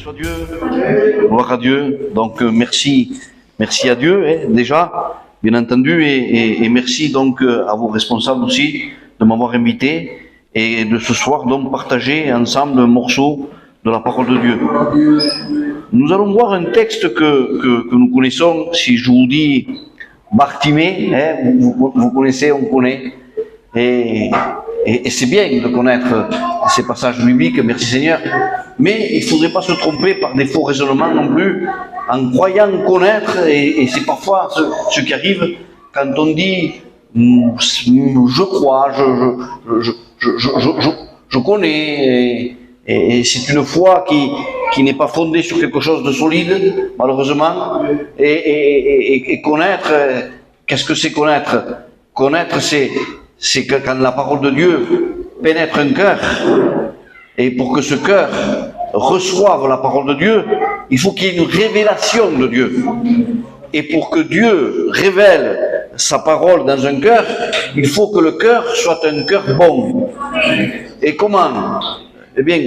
soit Dieu, gloire à Dieu. Donc merci à Dieu déjà, bien entendu, et merci donc à vos responsables aussi de m'avoir invité et de ce soir donc partager ensemble un morceau de la parole de Dieu. Nous allons voir un texte que nous connaissons. Si je vous dis Bartimée, vous connaissez, on connaît, et c'est bien de connaître ces passages bibliques, merci Seigneur, mais il ne faudrait pas se tromper par des faux raisonnements non plus, en croyant connaître, et c'est parfois ce qui arrive quand on dit je crois, je connais, et c'est une foi qui n'est pas fondée sur quelque chose de solide, malheureusement, et connaître, qu'est-ce que c'est connaître? Connaître, c'est que quand la parole de Dieu pénètre un cœur, et pour que ce cœur reçoive la parole de Dieu, il faut qu'il y ait une révélation de Dieu. Et pour que Dieu révèle sa parole dans un cœur, il faut que le cœur soit un cœur bon. Et comment? Eh bien,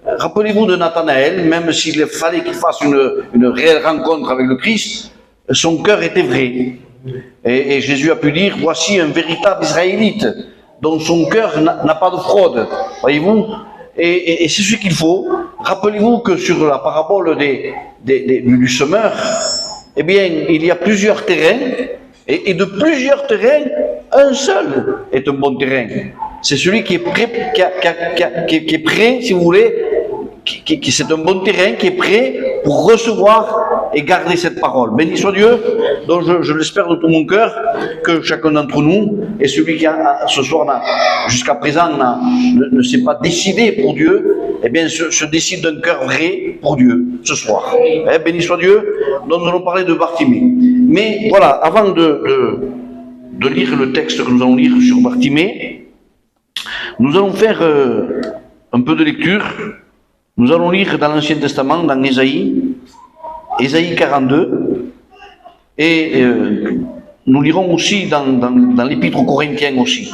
rappelez-vous de Nathanaël, même s'il fallait qu'il fasse une réelle rencontre avec le Christ, son cœur était vrai. Et Jésus a pu dire, voici un véritable Israélite, dont son cœur n'a pas de fraude. Voyez-vous? Et c'est ce qu'il faut. Rappelez-vous que sur la parabole du semeur, eh bien, il y a plusieurs terrains, et de plusieurs terrains, un seul est un bon terrain. C'est celui qui est prêt, qui est prêt, si vous voulez, c'est un bon terrain qui est prêt pour recevoir et garder cette parole. Béni soit Dieu, donc je l'espère de tout mon cœur, que chacun d'entre nous, et celui qui ce soir, jusqu'à présent, ne s'est pas décidé pour Dieu, eh bien se décide d'un cœur vrai pour Dieu, ce soir. Béni soit Dieu, donc nous allons parler de Bartimée. Mais voilà, avant de lire le texte que nous allons lire sur Bartimée, nous allons faire un peu de lecture. Nous allons lire dans l'Ancien Testament, dans Ésaïe 42, et nous lirons aussi dans l'Épître aux Corinthiens aussi.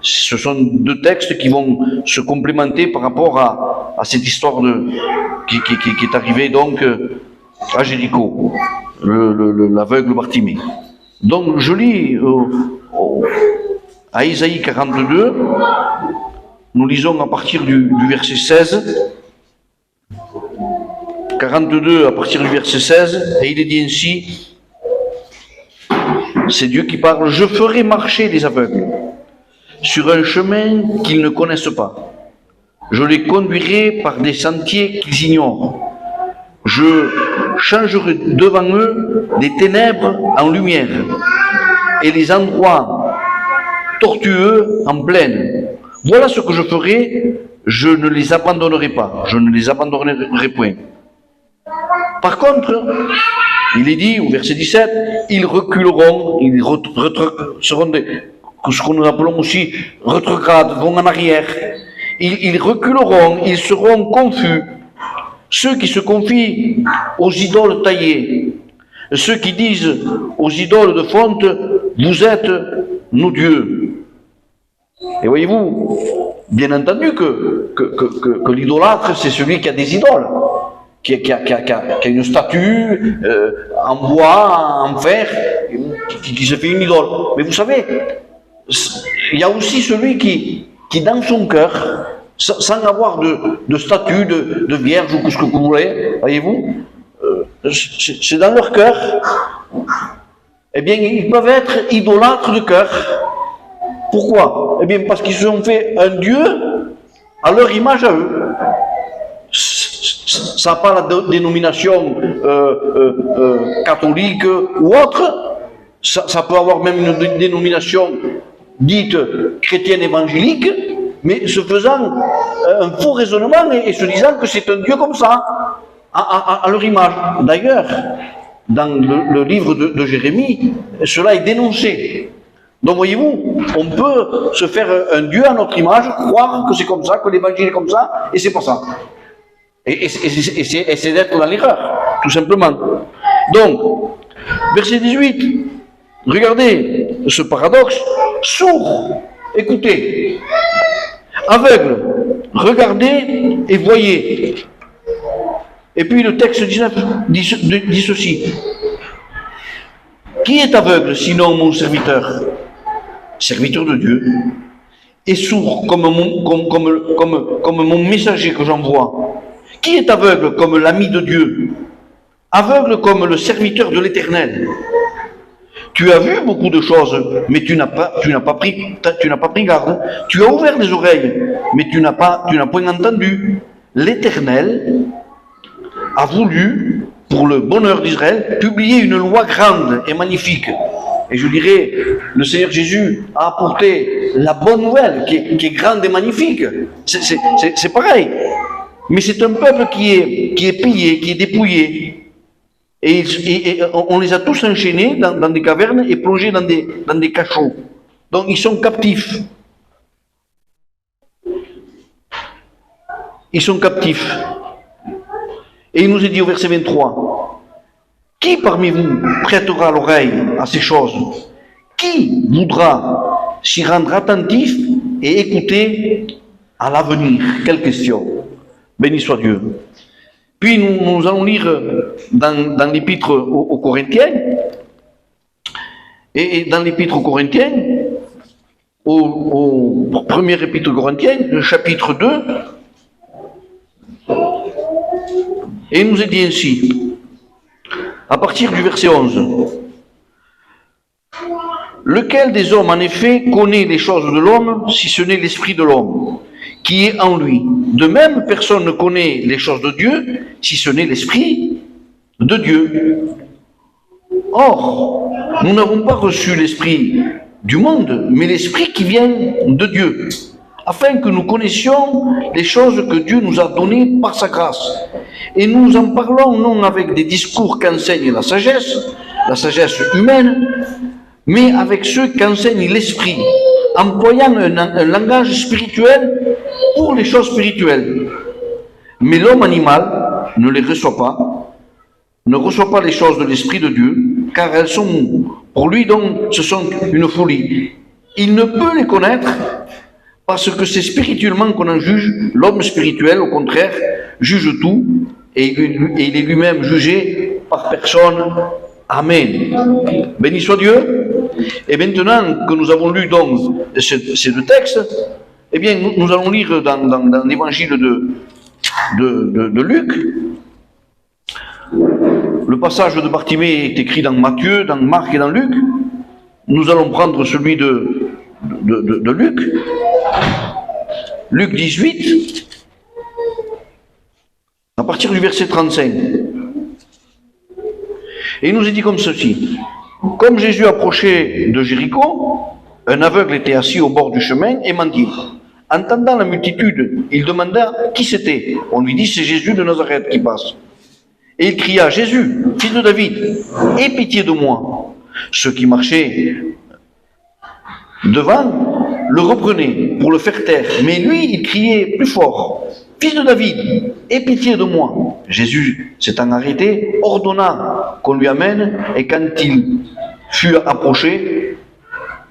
Ce sont deux textes qui vont se complémenter par rapport à cette histoire qui est arrivée donc à Jéricho, l'aveugle Bartimée. Donc je lis à Ésaïe 42, nous lisons à partir du verset 16. 42 à partir du verset 16, et il est dit ainsi, c'est Dieu qui parle, je ferai marcher les aveugles sur un chemin qu'ils ne connaissent pas. Je les conduirai par des sentiers qu'ils ignorent. Je changerai devant eux des ténèbres en lumière et les endroits tortueux en plaine. Voilà ce que je ferai, je ne les abandonnerai pas, je ne les abandonnerai point. Par contre, il est dit au verset 17, ils reculeront, ils seront ce que nous appelons aussi rétrogrades, vont en arrière. Ils reculeront, ils seront confus. Ceux qui se confient aux idoles taillées, ceux qui disent aux idoles de fonte, vous êtes nos dieux. Et voyez-vous, bien entendu que l'idolâtre, c'est celui qui a des idoles. Qui a une statue en bois, en fer, qui se fait une idole. Mais vous savez, il y a aussi celui qui dans son cœur, sans avoir de statue, de vierge ou ce que vous voulez, voyez-vous, c'est dans leur cœur, eh bien, ils peuvent être idolâtres de cœur. Pourquoi? Eh bien, parce qu'ils se sont fait un Dieu à leur image à eux. Ça n'a pas la dénomination catholique ou autre, ça peut avoir même une dénomination dite chrétienne évangélique, mais se faisant un faux raisonnement et se disant que c'est un Dieu comme ça, à leur image. D'ailleurs, dans le livre de Jérémie, cela est dénoncé. Donc voyez-vous, on peut se faire un Dieu à notre image, croire que c'est comme ça, que l'évangile est comme ça, et c'est pas ça. Et c'est d'être dans l'erreur, tout simplement. Donc, verset 18, regardez ce paradoxe, sourd, écoutez, aveugle, regardez et voyez. Et puis le texte 19 dit ceci. Qui est aveugle sinon mon serviteur, serviteur de Dieu, et sourd comme mon messager que j'envoie? Qui est aveugle comme l'ami de Dieu, aveugle comme le serviteur de l'Éternel? Tu as vu beaucoup de choses, mais tu n'as pas pris garde. Tu as ouvert les oreilles, mais tu n'as point entendu. L'Éternel a voulu, pour le bonheur d'Israël, publier une loi grande et magnifique. Et je dirais, le Seigneur Jésus a apporté la bonne nouvelle, qui est grande et magnifique. C'est pareil. Mais c'est un peuple qui est pillé, qui est dépouillé. Et on les a tous enchaînés dans des cavernes et plongés dans des cachots. Donc ils sont captifs. Ils sont captifs. Et il nous est dit au verset 23, qui parmi vous prêtera l'oreille à ces choses? Qui voudra s'y rendre attentif et écouter à l'avenir? Quelle question! Béni soit Dieu. Puis nous allons lire dans l'épître aux Corinthiens, et dans l'épître aux Corinthiens, au premier épître aux Corinthiens, le chapitre 2, et il nous est dit ainsi, à partir du verset 11, lequel des hommes en effet connaît les choses de l'homme, si ce n'est l'esprit de l'homme qui est en lui? De même, personne ne connaît les choses de Dieu, si ce n'est l'Esprit de Dieu. Or, nous n'avons pas reçu l'Esprit du monde, mais l'Esprit qui vient de Dieu, afin que nous connaissions les choses que Dieu nous a données par sa grâce. Et nous en parlons non avec des discours qu'enseigne la sagesse humaine, mais avec ceux qu'enseigne l'Esprit, employant un langage spirituel pour les choses spirituelles. Mais l'homme animal ne les reçoit pas, ne reçoit pas les choses de l'Esprit de Dieu, car elles sont, pour lui donc, ce sont une folie. Il ne peut les connaître, parce que c'est spirituellement qu'on en juge. L'homme spirituel, au contraire, juge tout, et il est lui-même jugé par personne. Amen. Béni soit Dieu. Et maintenant que nous avons lu donc ces deux textes, eh bien nous allons lire dans l'évangile de Luc. Le passage de Bartimée est écrit dans Matthieu, dans Marc et dans Luc. Nous allons prendre celui de Luc. Luc 18, à partir du verset 35. Et il nous est dit comme ceci. Comme Jésus approchait de Jéricho, un aveugle était assis au bord du chemin et mendiait. Entendant la multitude, il demanda qui c'était. On lui dit, c'est Jésus de Nazareth qui passe. Et il cria, Jésus, fils de David, aie pitié de moi. Ceux qui marchaient devant le reprenaient pour le faire taire. Mais lui, il criait plus fort, fils de David, aie pitié de moi. Jésus, s'étant arrêté, ordonna qu'on lui amène, et quand il fut approché,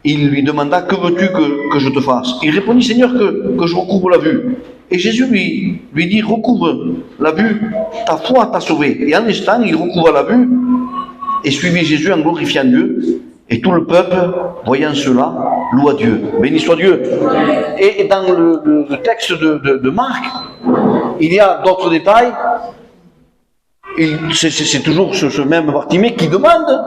il lui demanda, que veux-tu que je te fasse? Il répondit, Seigneur, que je recouvre la vue. Et Jésus lui dit, recouvre la vue, ta foi t'a sauvé. Et en instant, il recouvra la vue et suivit Jésus en glorifiant Dieu. Et tout le peuple, voyant cela, loua Dieu. Béni soit Dieu. Et dans le texte de Marc, il y a d'autres détails. C'est toujours ce même Bartimée qui demande,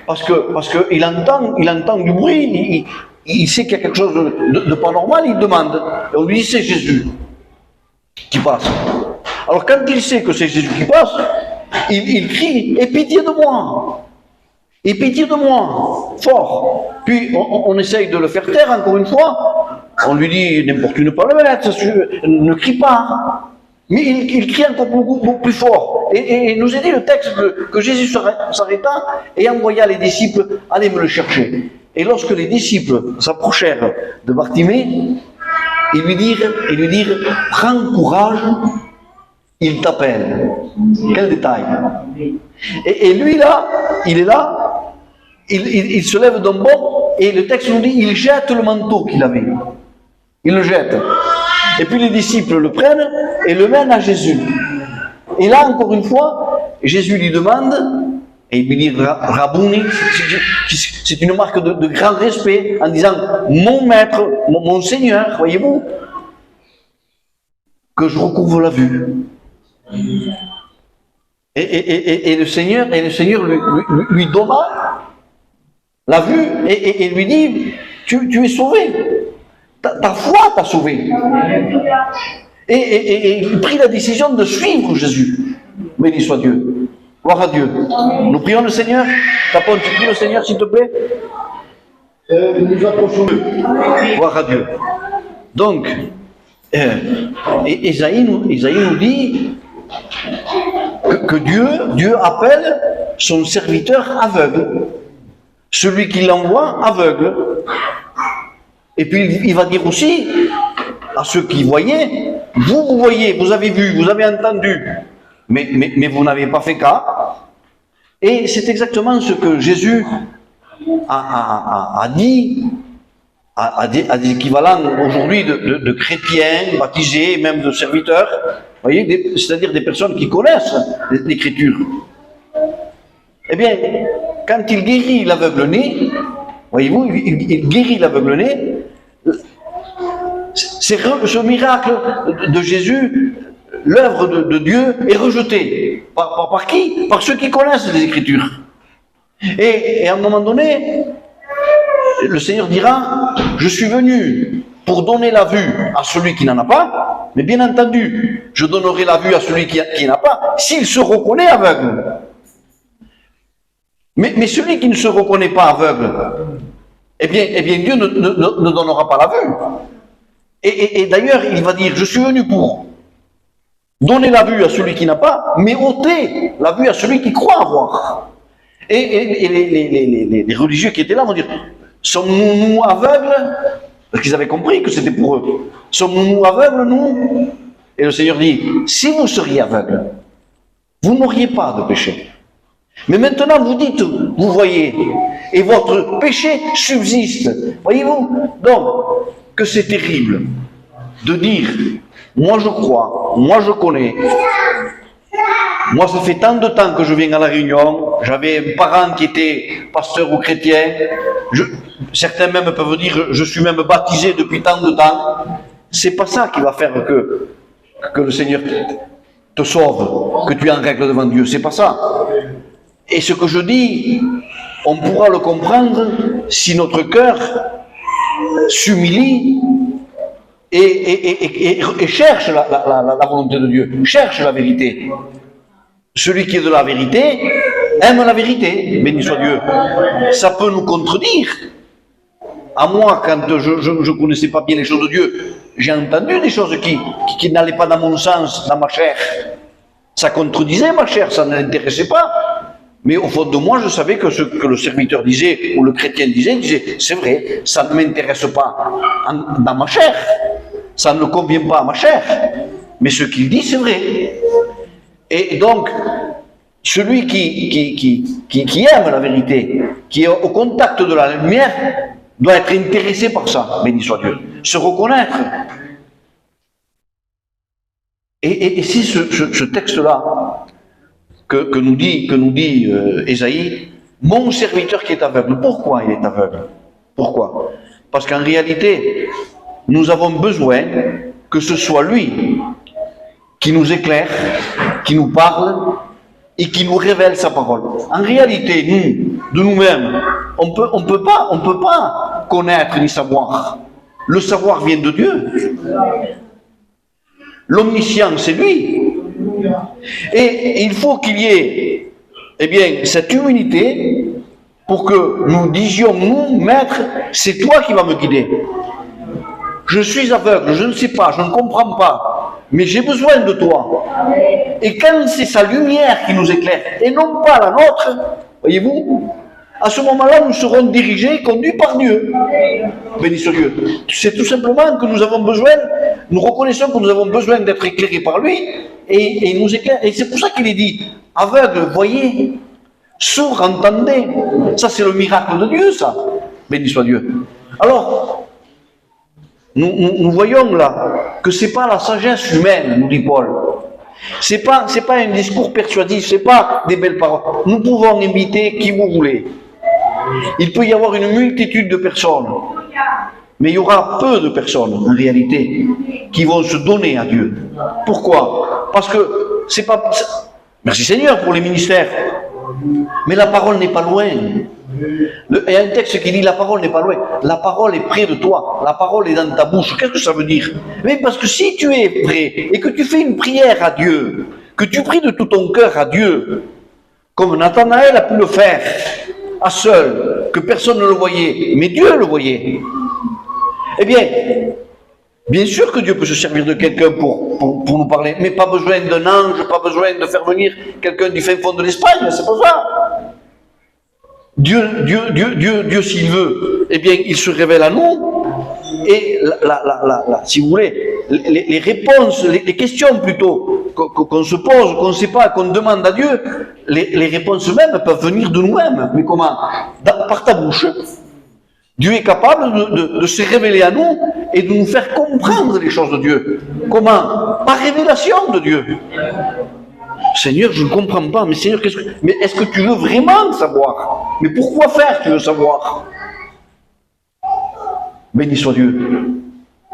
parce qu'il entend du bruit, il sait qu'il y a quelque chose de pas normal, il demande. Et on lui dit, c'est Jésus qui passe. Alors quand il sait que c'est Jésus qui passe, il crie, aie pitié de moi. Aie pitié de moi, fort. Puis on essaye de le faire taire encore une fois. On lui dit, n'importune pas le mettre, ne crie pas. Mais il crie encore beaucoup plus fort. Et nous a dit le texte que Jésus s'arrêta et envoya les disciples aller me le chercher. Et lorsque les disciples s'approchèrent de Bartimée, ils lui dirent, prends courage, il t'appelle. Quel détail. Et lui là, il est là, il se lève d'un bond, et le texte nous dit, il jette le manteau qu'il avait. Il le jette. Et puis les disciples le prennent et le mènent à Jésus. Et là, encore une fois, Jésus lui demande, et il lui dit Rabouni, c'est une marque de grand respect, en disant mon maître, mon Seigneur, voyez-vous, que je recouvre la vue. Et le Seigneur lui donna la vue et lui dit tu es sauvé. Ta foi t'a sauvé. Et il prit la décision de suivre Jésus. Béni soit Dieu. Gloire à Dieu. Nous prions le Seigneur. Tapon, tu pries le Seigneur, s'il te plaît. Nous approchons d'eux. Gloire à Dieu. Donc, Ésaïe nous dit que Dieu appelle son serviteur aveugle. Celui qui l'envoie aveugle. Et puis il va dire aussi à ceux qui voyaient, vous voyez, vous avez vu, vous avez entendu, mais vous n'avez pas fait cas. Et c'est exactement ce que Jésus a dit à des équivalents aujourd'hui de chrétiens, baptisés, même de serviteurs, voyez, c'est-à-dire des personnes qui connaissent l'Écriture. Eh bien, quand il guérit l'aveugle-né, voyez-vous, il guérit l'aveugle-né, ce miracle de Jésus, l'œuvre de Dieu, est rejeté. Par qui? Par ceux qui connaissent les Écritures. Et à un moment donné, le Seigneur dira, je suis venu pour donner la vue à celui qui n'en a pas, mais bien entendu, je donnerai la vue à celui qui n'en a pas, s'il se reconnaît aveugle. Mais celui qui ne se reconnaît pas aveugle, eh bien Dieu ne donnera pas la vue. Et d'ailleurs, il va dire, je suis venu pour donner la vue à celui qui n'a pas, mais ôter la vue à celui qui croit avoir. Et les religieux qui étaient là vont dire, sommes-nous aveugles? Parce qu'ils avaient compris que c'était pour eux. Sommes-nous aveugles, nous? Et le Seigneur dit, si vous seriez aveugles, vous n'auriez pas de péché. Mais maintenant, vous dites, vous voyez, et votre péché subsiste. Voyez-vous? Donc, que c'est terrible de dire, moi je crois, moi je connais, moi ça fait tant de temps que je viens à la réunion, j'avais un parent qui était pasteur ou chrétien, certains même peuvent dire, je suis même baptisé depuis tant de temps. C'est pas ça qui va faire que le Seigneur te sauve, que tu es en règle devant Dieu, c'est pas ça. Et ce que je dis, on pourra le comprendre si notre cœur s'humilie et cherche la volonté de Dieu, cherche la vérité. Celui qui est de la vérité aime la vérité, béni soit Dieu. Ça peut nous contredire. À moi, quand je ne connaissais pas bien les choses de Dieu, j'ai entendu des choses qui n'allaient pas dans mon sens, dans ma chair. Ça contredisait ma chair, ça ne l'intéressait pas. Mais au fond de moi, je savais que ce que le serviteur disait, ou le chrétien disait, c'est vrai, ça ne m'intéresse pas dans ma chair, ça ne convient pas à ma chair, mais ce qu'il dit, c'est vrai. Et donc, celui qui aime la vérité, qui est au contact de la lumière, doit être intéressé par ça, béni soit Dieu, se reconnaître. Et c'est ce texte-là que nous dit Ésaïe, mon serviteur qui est aveugle. Pourquoi il est aveugle? Pourquoi? Parce qu'en réalité, nous avons besoin que ce soit lui qui nous éclaire, qui nous parle et qui nous révèle sa parole. En réalité, nous, de nous-mêmes, on peut pas connaître ni savoir. Le savoir vient de Dieu. L'omniscient, c'est lui. Et il faut qu'il y ait, eh bien, cette humilité pour que nous disions, nous, Maître, c'est toi qui vas me guider. Je suis aveugle, je ne sais pas, je ne comprends pas, mais j'ai besoin de toi. Et quand c'est sa lumière qui nous éclaire, et non pas la nôtre, voyez-vous, à ce moment-là, nous serons dirigés, conduits par Dieu. Béni soit Dieu. C'est tout simplement que nous avons besoin, nous reconnaissons que nous avons besoin d'être éclairés par lui, et il nous éclaire. Et c'est pour ça qu'il est dit, aveugle, voyez, sourd, entendez. Ça, c'est le miracle de Dieu, ça. Béni soit Dieu. Alors, nous voyons là que ce n'est pas la sagesse humaine, nous dit Paul, C'est pas un discours persuasif, c'est pas des belles paroles. Nous pouvons inviter qui vous voulez. Il peut y avoir une multitude de personnes, mais il y aura peu de personnes, en réalité, qui vont se donner à Dieu. Pourquoi? Parce que c'est pas... Merci Seigneur pour les ministères, mais la parole n'est pas loin. Il y a un texte qui dit la parole n'est pas loin. La parole est près de toi. La parole est dans ta bouche. Qu'est-ce que ça veut dire? Mais parce que si tu es prêt et que tu fais une prière à Dieu, que tu pries de tout ton cœur à Dieu, comme Nathanaël a pu le faire, à seul, que personne ne le voyait, mais Dieu le voyait. Eh bien sûr que Dieu peut se servir de quelqu'un pour nous parler, mais pas besoin d'un ange, pas besoin de faire venir quelqu'un du fin fond de l'Espagne, c'est pas ça. Dieu, s'il veut, eh bien, il se révèle à nous, et si vous voulez, les réponses, les questions plutôt, qu'on se pose, qu'on ne sait pas, qu'on demande à Dieu, les réponses mêmes peuvent venir de nous-mêmes. Mais comment? Par ta bouche. Dieu est capable de se révéler à nous et de nous faire comprendre les choses de Dieu. Comment? Par révélation de Dieu. Seigneur, je ne comprends pas, mais Seigneur, mais est-ce que tu veux vraiment savoir? Mais pourquoi faire tu veux savoir? Béni soit Dieu.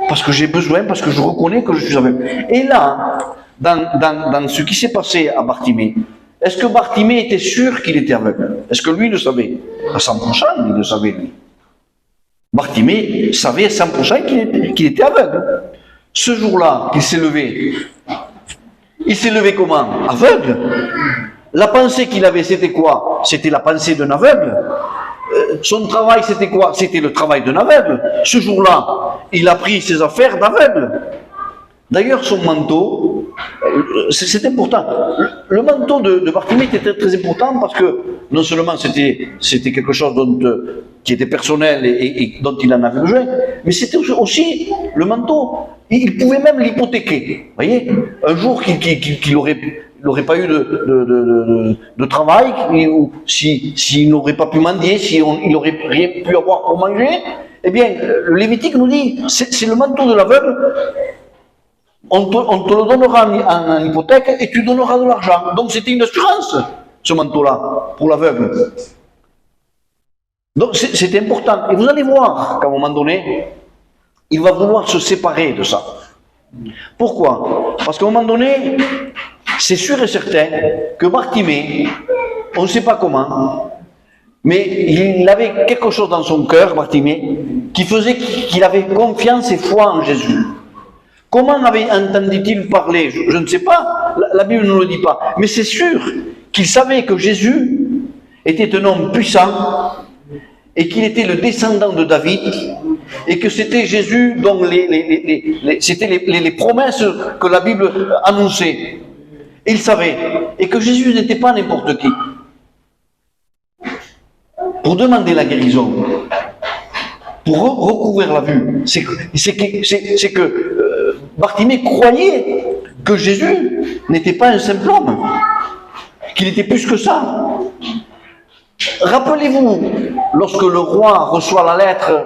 Parce que j'ai besoin, parce que je reconnais que je suis aveugle. Et là, dans ce qui s'est passé à Bartimée, est-ce que Bartimée était sûr qu'il était aveugle? Est-ce que lui le savait? À 100%, il le savait, lui. Bartimée savait à 100% qu'il était aveugle. Ce jour-là, il s'est levé. Il s'est levé comment? Aveugle. La pensée qu'il avait, c'était quoi? C'était la pensée d'un aveugle. Son travail, c'était quoi? C'était le travail d'un aveugle. Ce jour-là, il a pris ses affaires d'aveugle. D'ailleurs, son manteau, c'est important. Le manteau de Bartimée était très, très important parce que non seulement c'était quelque chose qui était personnel et dont il en avait besoin, mais c'était aussi le manteau. Il pouvait même l'hypothéquer. Vous voyez, un jour qu'il n'aurait pas eu de travail, ou s'il n'aurait pas pu mendier, il n'aurait rien pu avoir pour manger, eh bien, le Lévitique nous dit, c'est le manteau de l'aveugle. On te le donnera en hypothèque et tu donneras de l'argent. Donc c'était une assurance, ce manteau-là, pour l'aveugle. Donc c'était important. Et vous allez voir qu'à un moment donné, il va vouloir se séparer de ça. Pourquoi? Parce qu'à un moment donné, c'est sûr et certain que Bartimée, on ne sait pas comment, mais il avait quelque chose dans son cœur, Bartimée, qui faisait qu'il avait confiance et foi en Jésus. Comment entendit-il parler? Je ne sais pas, la Bible ne le dit pas. Mais c'est sûr qu'il savait que Jésus était un homme puissant et qu'il était le descendant de David et que c'était Jésus dont c'était les promesses que la Bible annonçait. Il savait. Et que Jésus n'était pas n'importe qui. Pour demander la guérison, pour recouvrir la vue, c'est que Bartimée croyait que Jésus n'était pas un simple homme, qu'il était plus que ça. Rappelez-vous, lorsque le roi reçoit la lettre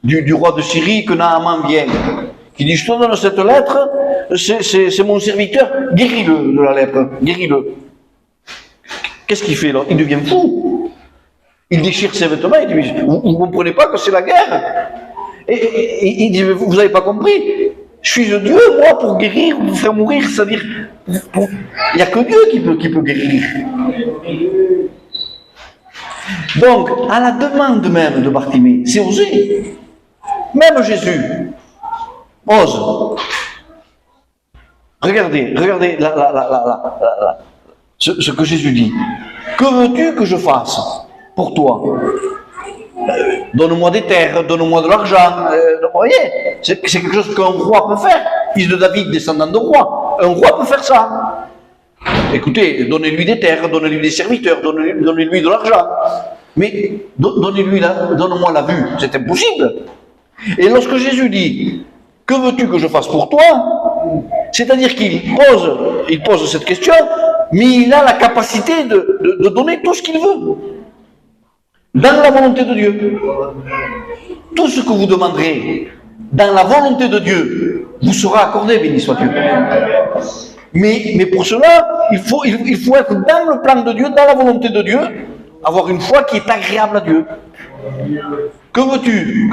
du roi de Syrie, que Naaman vient, qui dit, je te donne cette lettre, c'est mon serviteur, guéris-le de la lettre, guéris-le. Qu'est-ce qu'il fait là? Il devient fou. Il déchire ses vêtements, il dit, vous ne comprenez pas que c'est la guerre? Et il dit, vous n'avez pas compris? Je suis Dieu, moi, pour guérir, pour faire mourir, c'est-à-dire, il n'y a que Dieu qui peut guérir. Donc, à la demande même de Bartimée, c'est osé. Même Jésus ose. Regardez ce que Jésus dit. Que veux-tu que je fasse pour toi? Donne-moi des terres, donne-moi de l'argent. Vous voyez, c'est quelque chose qu'un roi peut faire. Fils de David, descendant de roi. Un roi peut faire ça. Écoutez, donnez-lui des terres, donnez-lui des serviteurs, donnez-lui de l'argent. Mais donne-moi la vue. C'est impossible. Et lorsque Jésus dit, que veux-tu que je fasse pour toi? C'est-à-dire qu'il pose cette question, mais il a la capacité de donner tout ce qu'il veut. Dans la volonté de Dieu. Tout ce que vous demanderez dans la volonté de Dieu vous sera accordé, béni soit Dieu. Mais pour cela, il faut être dans le plan de Dieu, dans la volonté de Dieu, avoir une foi qui est agréable à Dieu. Que veux-tu,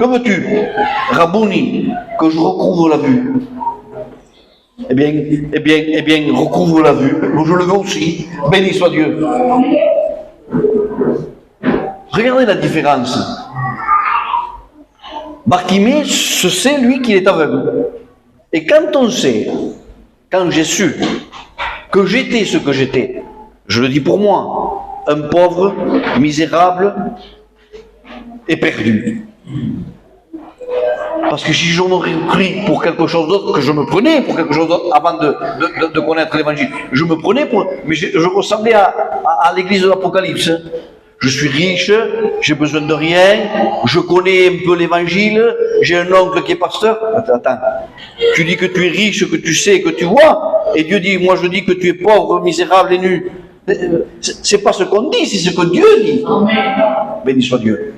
Rabouni, que je recouvre la vue? Eh bien, recouvre la vue. Je le veux aussi. Béni soit Dieu. Regardez la différence. Bartimée se sait, lui, qu'il est aveugle. Et quand j'ai su que j'étais ce que j'étais, je le dis pour moi, un pauvre, misérable et perdu. Parce que si j'en aurais pris pour quelque chose d'autre, que je me prenais pour quelque chose d'autre avant de connaître l'évangile, je me prenais pour... Mais je ressemblais à l'église de l'Apocalypse. Je suis riche, j'ai besoin de rien, je connais un peu l'évangile, j'ai un oncle qui est pasteur. Attends, tu dis que tu es riche, que tu sais, que tu vois, et Dieu dit, moi je dis que tu es pauvre, misérable et nu. C'est pas ce qu'on dit, c'est ce que Dieu dit. Béni soit Dieu.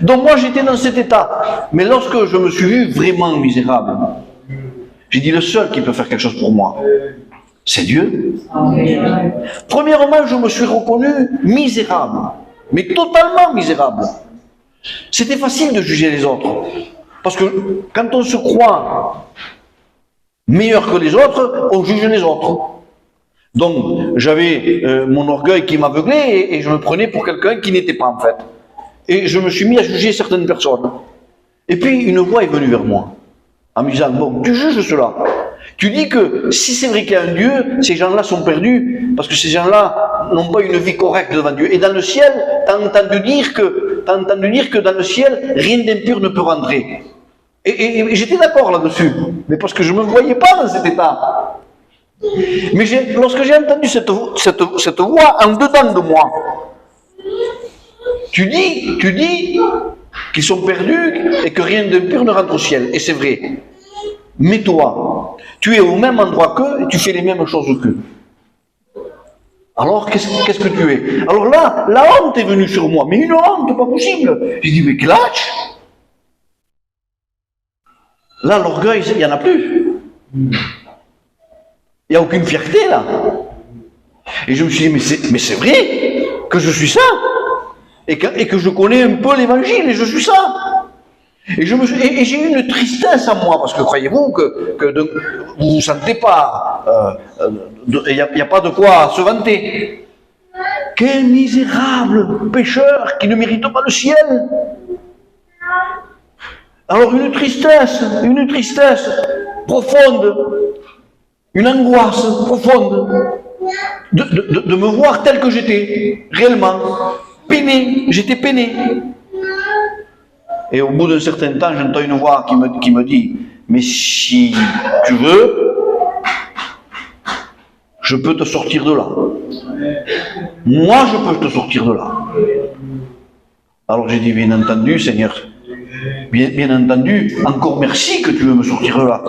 Donc moi j'étais dans cet état, mais lorsque je me suis vu vraiment misérable, j'ai dit le seul qui peut faire quelque chose pour moi, c'est Dieu. Premièrement, je me suis reconnu misérable, mais totalement misérable. C'était facile de juger les autres, parce que quand on se croit meilleur que les autres, on juge les autres. Donc j'avais mon orgueil qui m'aveuglait et je me prenais pour quelqu'un qui n'était pas en fait. Et je me suis mis à juger certaines personnes. Et puis une voix est venue vers moi, en me disant, bon, tu juges cela. Tu dis que si c'est vrai qu'il y a un Dieu, ces gens-là sont perdus, parce que ces gens-là n'ont pas une vie correcte devant Dieu. Et dans le ciel, t'as entendu dire que dans le ciel, rien d'impur ne peut rentrer. Et j'étais d'accord là-dessus, mais parce que je ne me voyais pas dans cet état. Mais lorsque j'ai entendu cette voix en dedans de moi, tu dis qu'ils sont perdus et que rien d'impur ne rentre au ciel. Et c'est vrai. Mais toi, tu es au même endroit qu'eux et tu fais les mêmes choses qu'eux. Alors, qu'est-ce que tu es? Alors là, la honte est venue sur moi. Mais une honte, pas possible. J'ai dit, mais clutch. Là, l'orgueil, il n'y en a plus. Il n'y a aucune fierté, là. Et je me suis dit, mais c'est vrai que je suis ça. Et que je connais un peu l'évangile, et je suis ça. Et j'ai eu une tristesse en moi, parce que croyez-vous que vous ne sentez pas, il n'y a pas de quoi se vanter. Quel misérable pécheur qui ne mérite pas le ciel. Alors une tristesse profonde, une angoisse profonde, de me voir tel que j'étais, réellement. Peiné, j'étais peiné. Et au bout d'un certain temps, j'entends une voix qui me dit, mais si tu veux, je peux te sortir de là. Moi, je peux te sortir de là. Alors j'ai dit, bien entendu, Seigneur, bien entendu, encore merci que tu veux me sortir de là.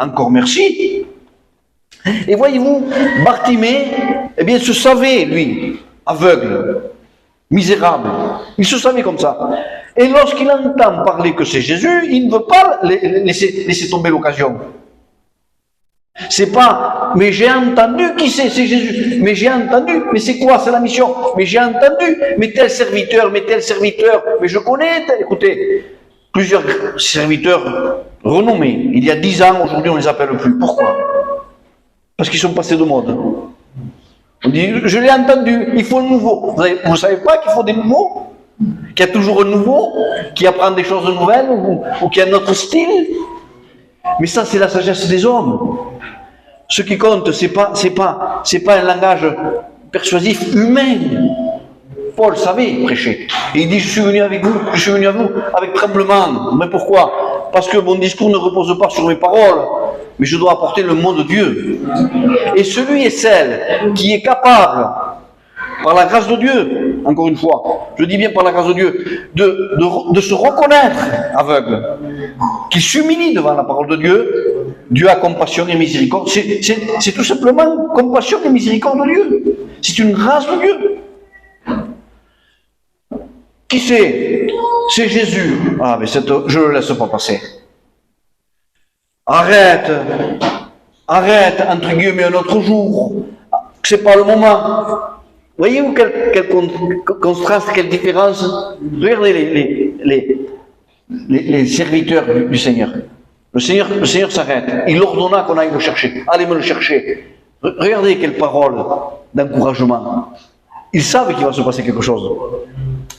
Encore merci. Et voyez-vous, Bartimée, eh bien, se savait, lui, aveugle, misérable. Il se savait comme ça. Et lorsqu'il entend parler que c'est Jésus, il ne veut pas laisser tomber l'occasion. C'est pas, mais j'ai entendu qui c'est Jésus. Mais j'ai entendu, mais c'est quoi, c'est la mission. Mais j'ai entendu, mais tel serviteur, mais je connais, écoutez, plusieurs serviteurs renommés. Il y a 10 ans, aujourd'hui on ne les appelle plus. Pourquoi? Parce qu'ils sont passés de mode. On dit, je l'ai entendu, il faut un nouveau. Vous ne savez pas qu'il faut des nouveaux? Qu'il y a toujours un nouveau, qui apprend des choses nouvelles, ou qui a un autre style? Mais ça, c'est la sagesse des hommes. Ce qui compte, c'est pas un langage persuasif humain. Paul savait prêcher. Et il dit, je suis venu à vous avec tremblement. Mais pourquoi? Parce que mon discours ne repose pas sur mes paroles, mais je dois apporter le mot de Dieu. Et celui et celle qui est capable, par la grâce de Dieu, encore une fois, je dis bien par la grâce de Dieu, de se reconnaître aveugle, qui s'humilie devant la parole de Dieu, Dieu a compassion et miséricorde. C'est tout simplement compassion et miséricorde de Dieu. C'est une grâce de Dieu. Qui c'est? C'est Jésus. Ah, mais je ne le laisse pas passer. Arrête. arrête, entre guillemets, un autre jour, que c'est pas le moment. Voyez-vous quel contraste, quelle différence? Regardez les serviteurs du Seigneur. Le Seigneur s'arrête. Il ordonna qu'on aille le chercher. Allez me le chercher. Regardez quelle parole d'encouragement. Ils savent qu'il va se passer quelque chose.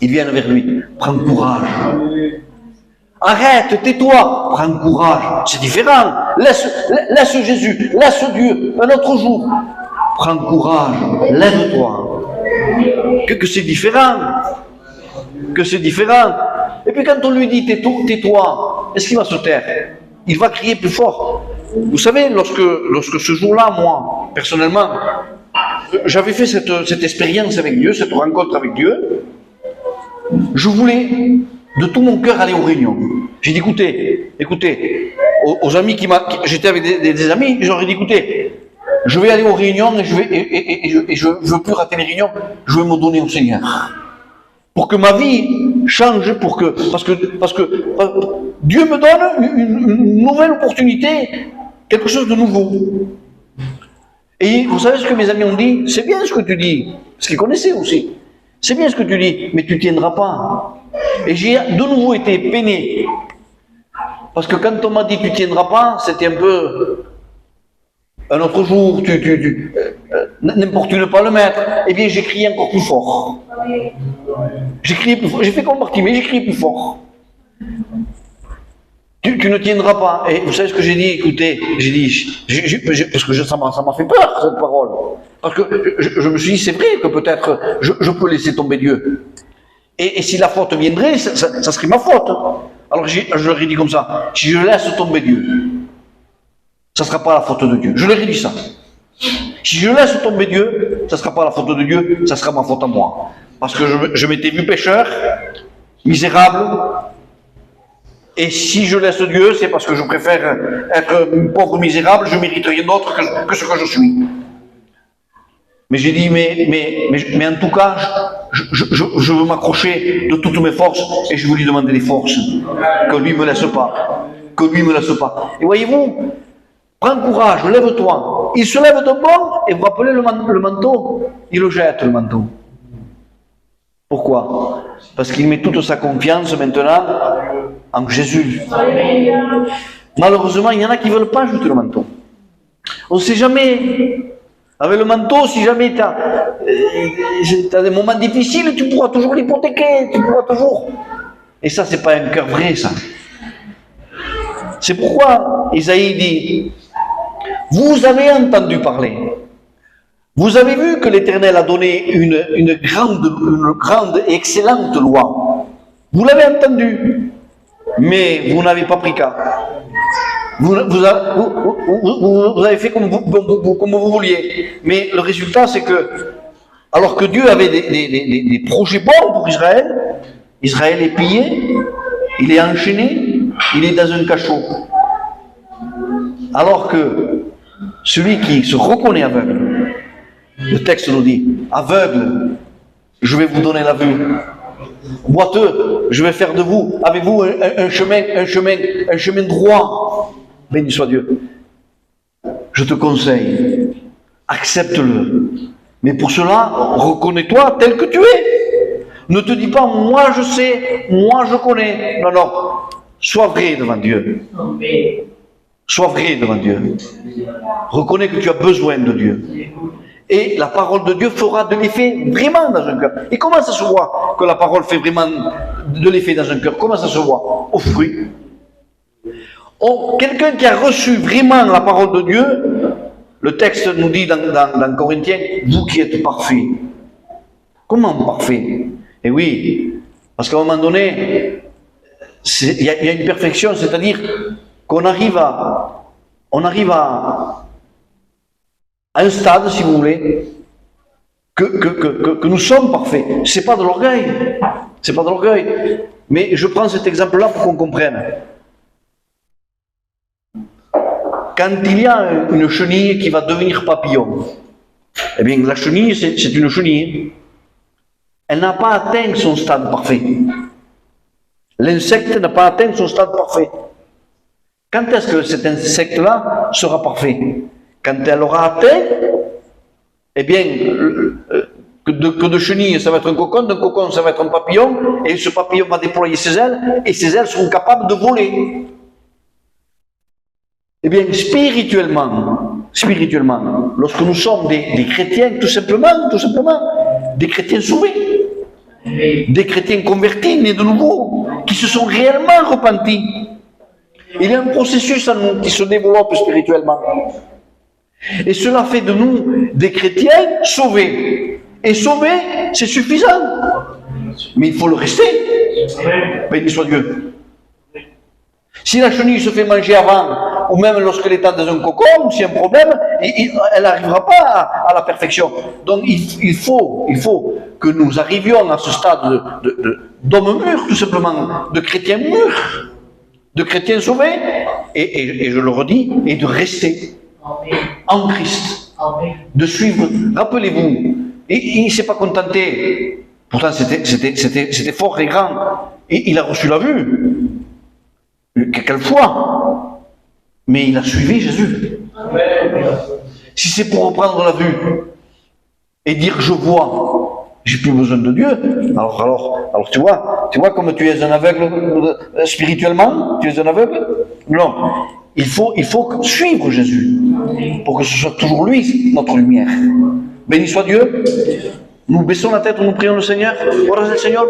Ils viennent vers lui. Prends courage. Arrête, tais-toi. Prends courage. C'est différent. Laisse Jésus. Laisse Dieu. Un autre jour. Prends courage. Lève-toi. Que c'est différent. Que c'est différent. Et puis quand on lui dit tais-toi, est-ce qu'il va se taire? Il va crier plus fort. Vous savez, lorsque ce jour-là, moi, personnellement, j'avais fait cette expérience avec Dieu, cette rencontre avec Dieu, je voulais de tout mon cœur aller aux réunions. J'ai dit, écoutez, aux amis j'étais avec des amis, j'aurais dit, écoutez, je vais aller aux réunions et je ne veux plus rater les réunions, je vais me donner au Seigneur. Pour que ma vie change, parce que Dieu me donne une nouvelle opportunité, quelque chose de nouveau. Et vous savez ce que mes amis ont dit? C'est bien ce que tu dis, parce qu'ils connaissaient aussi. C'est bien ce que tu dis, mais tu ne tiendras pas. Et j'ai de nouveau été peiné. Parce que quand on m'a dit tu ne tiendras pas, c'était un peu un autre jour, n'importune pas le maître. Eh bien, j'ai crié encore plus fort. J'ai crié plus fort. J'ai fait comme Bartimée, j'ai crié plus fort. Tu ne tiendras pas. Et vous savez ce que j'ai dit? Écoutez, j'ai dit, parce que ça m'a fait peur, cette parole. Parce que je me suis dit, c'est vrai que peut-être je peux laisser tomber Dieu. Et si la faute viendrait, ça serait ma faute. Alors je leur ai dit comme ça, si je laisse tomber Dieu, ça ne sera pas la faute de Dieu. Je leur ai dit ça. Si je laisse tomber Dieu, ça ne sera pas la faute de Dieu, ça sera ma faute à moi. Parce que je m'étais vu pécheur, misérable, et si je laisse Dieu, c'est parce que je préfère être pauvre misérable, je ne mérite rien d'autre que ce que je suis. Mais j'ai dit, mais en tout cas, je veux m'accrocher de toutes mes forces et je veux lui demander des forces. Que lui ne me laisse pas. Que lui ne me laisse pas. Et voyez-vous, prends courage, lève-toi. Il se lève de bon et vous rappelez le manteau. Il le jette, le manteau. Pourquoi? Parce qu'il met toute sa confiance maintenant en Jésus. Malheureusement, il y en a qui ne veulent pas jeter le manteau. On ne sait jamais. Avec le manteau, si jamais tu as des moments difficiles, tu pourras toujours l'hypothéquer, tu pourras toujours. Et ça, c'est pas un cœur vrai, ça. C'est pourquoi Isaïe dit, vous avez entendu parler, vous avez vu que l'Éternel a donné une grande et excellente loi. Vous l'avez entendu, mais vous n'avez pas pris cas. Vous avez fait comme vous vouliez. Mais le résultat, c'est que, alors que Dieu avait des projets bons pour Israël, Israël est pillé, il est enchaîné, il est dans un cachot. Alors que celui qui se reconnaît aveugle, le texte nous dit, aveugle, je vais vous donner la vue. Boiteux, je vais faire de vous, avec vous, un chemin droit. Béni soit Dieu. Je te conseille, accepte-le. Mais pour cela, reconnais-toi tel que tu es. Ne te dis pas, moi je sais, moi je connais. Non, non. Sois vrai devant Dieu. Sois vrai devant Dieu. Reconnais que tu as besoin de Dieu. Et la parole de Dieu fera de l'effet vraiment dans un cœur. Et comment ça se voit que la parole fait vraiment de l'effet dans un cœur? Comment ça se voit? Au fruit. Quelqu'un qui a reçu vraiment la parole de Dieu, le texte nous dit dans Corinthiens, vous qui êtes parfaits. Comment parfait? Eh oui, parce qu'à un moment donné, il y a une perfection, c'est-à-dire qu'on arrive à un stade, si vous voulez, que nous sommes parfaits. C'est pas de l'orgueil, c'est pas de l'orgueil. Mais je prends cet exemple-là pour qu'on comprenne. Quand il y a une chenille qui va devenir papillon, eh bien la chenille, c'est une chenille. Elle n'a pas atteint son stade parfait. L'insecte n'a pas atteint son stade parfait. Quand est-ce que cet insecte-là sera parfait? quand elle aura atteint, eh bien, que de chenille, ça va être un cocon, d'un cocon, ça va être un papillon, et ce papillon va déployer ses ailes, et ses ailes seront capables de voler. Eh bien, spirituellement, lorsque nous sommes des chrétiens, tout simplement, des chrétiens sauvés, des chrétiens convertis, nés de nouveau, qui se sont réellement repentis, il y a un processus en nous qui se développe spirituellement. Et cela fait de nous des chrétiens sauvés. Et sauvés, c'est suffisant. Mais il faut le rester. Béni soit Dieu. Si la chenille se fait manger avant, ou même lorsqu'elle est dans un cocon, s'il y a un problème, elle n'arrivera pas à la perfection. Donc il faut que nous arrivions à ce stade d'homme mûr, tout simplement, de chrétiens mûrs, de chrétiens sauvés, et je le redis, et de rester en Christ, de suivre. Rappelez-vous, il ne s'est pas contenté, pourtant c'était fort et grand, et il a reçu la vue. Quelle foi, mais il a suivi Jésus. Si c'est pour reprendre la vue et dire je vois, j'ai plus besoin de Dieu, alors tu vois comme tu es un aveugle spirituellement, tu es un aveugle. Non, il faut suivre Jésus pour que ce soit toujours lui notre lumière. Béni soit Dieu. Nous baissons la tête, nous prions le Seigneur. Ora del Seigneur.